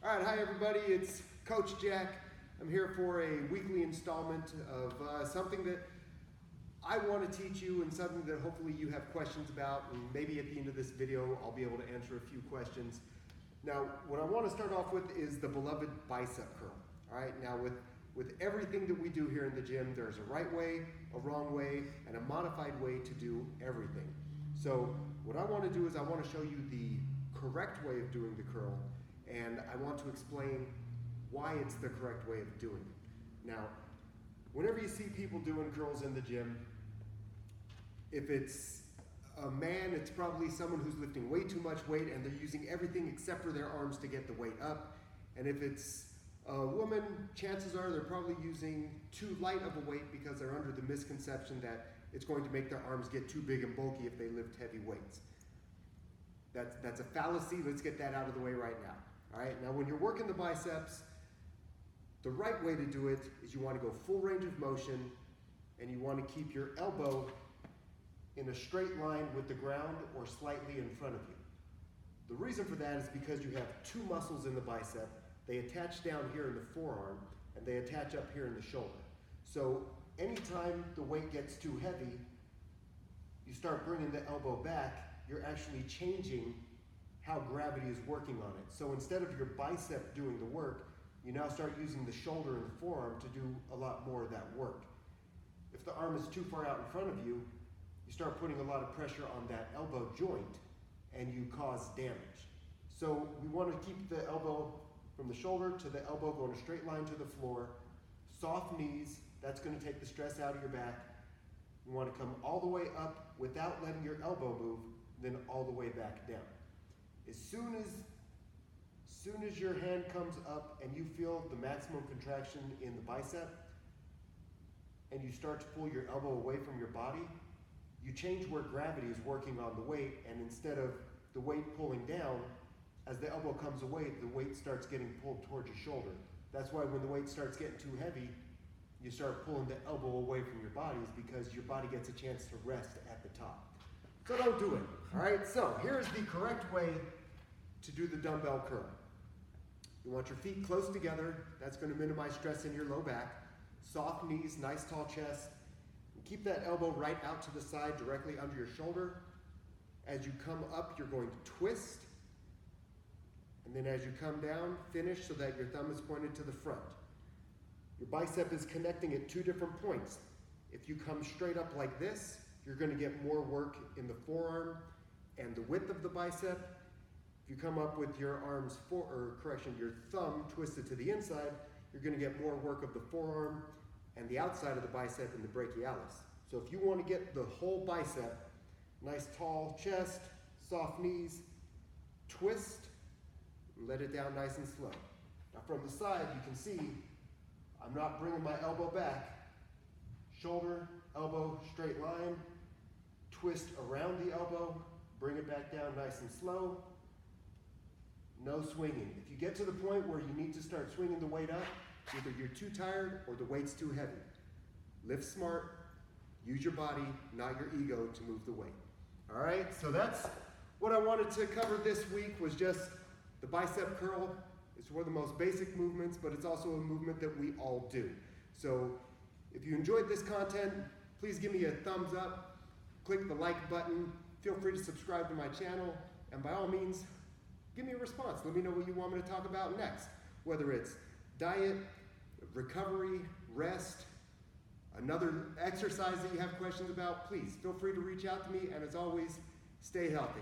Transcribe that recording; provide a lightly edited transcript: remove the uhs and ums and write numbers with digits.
All right, hi everybody, it's Coach Jack. I'm here for a weekly installment of something that I want to teach you and something that hopefully you have questions about, and maybe at the end of this video I'll be able to answer a few questions. Now, what I want to start off with is the beloved bicep curl. All right, now with everything that we do here in the gym, there's a right way, a wrong way, and a modified way to do everything. So what I want to do is I want to show you the correct way of doing the curl, and I want to explain why it's the correct way of doing it. Now, whenever you see people doing curls in the gym, if it's a man, it's probably someone who's lifting way too much weight and they're using everything except for their arms to get the weight up. And if it's a woman, chances are they're probably using too light of a weight because they're under the misconception that it's going to make their arms get too big and bulky if they lift heavy weights. That's a fallacy. Let's get that out of the way right now. All right, now when you're working the biceps, the right way to do it is you want to go full range of motion and you want to keep your elbow in a straight line with the ground or slightly in front of you. The reason for that is because you have two muscles in the bicep. They attach down here in the forearm and they attach up here in the shoulder. So anytime the weight gets too heavy, you start bringing the elbow back, you're actually changing how gravity is working on it. So instead of your bicep doing the work, you now start using the shoulder and the forearm to do a lot more of that work. If the arm is too far out in front of you, you start putting a lot of pressure on that elbow joint and you cause damage. So we want to keep the elbow from the shoulder to the elbow going a straight line to the floor. Soft knees, that's going to take the stress out of your back. You want to come all the way up without letting your elbow move, then all the way back down. As soon as your hand comes up and you feel the maximum contraction in the bicep and you start to pull your elbow away from your body, you change where gravity is working on the weight, and instead of the weight pulling down, as the elbow comes away, the weight starts getting pulled towards your shoulder. That's why when the weight starts getting too heavy, you start pulling the elbow away from your bodies because your body gets a chance to rest at the top. So don't do it, all right? So here's the correct way to do the dumbbell curl. You want your feet close together. That's going to minimize stress in your low back. Soft knees, nice tall chest. Keep that elbow right out to the side, directly under your shoulder. As you come up, you're going to twist. And then as you come down, finish so that your thumb is pointed to the front. Your bicep is connecting at two different points. If you come straight up like this, you're going to get more work in the forearm and the width of the bicep. If you come up with your your thumb twisted to the inside, you're going to get more work of the forearm and the outside of the bicep and the brachialis. So if you want to get the whole bicep, nice tall chest, soft knees, twist, and let it down nice and slow. Now from the side, you can see I'm not bringing my elbow back. Shoulder, elbow, straight line, twist around the elbow, bring it back down nice and slow. No swinging. If you get to the point where you need to start swinging the weight up, either you're too tired or the weight's too heavy. Lift smart, use your body, not your ego, to move the weight. All right, so that's what I wanted to cover this week, was just the bicep curl. It's one of the most basic movements, but it's also a movement that we all do. So if you enjoyed this content, please give me a thumbs up, click the like button, feel free to subscribe to my channel, and by all means, give me a response. Let me know what you want me to talk about next, whether it's diet, recovery, rest, another exercise that you have questions about. Please feel free to reach out to me, and as always, stay healthy.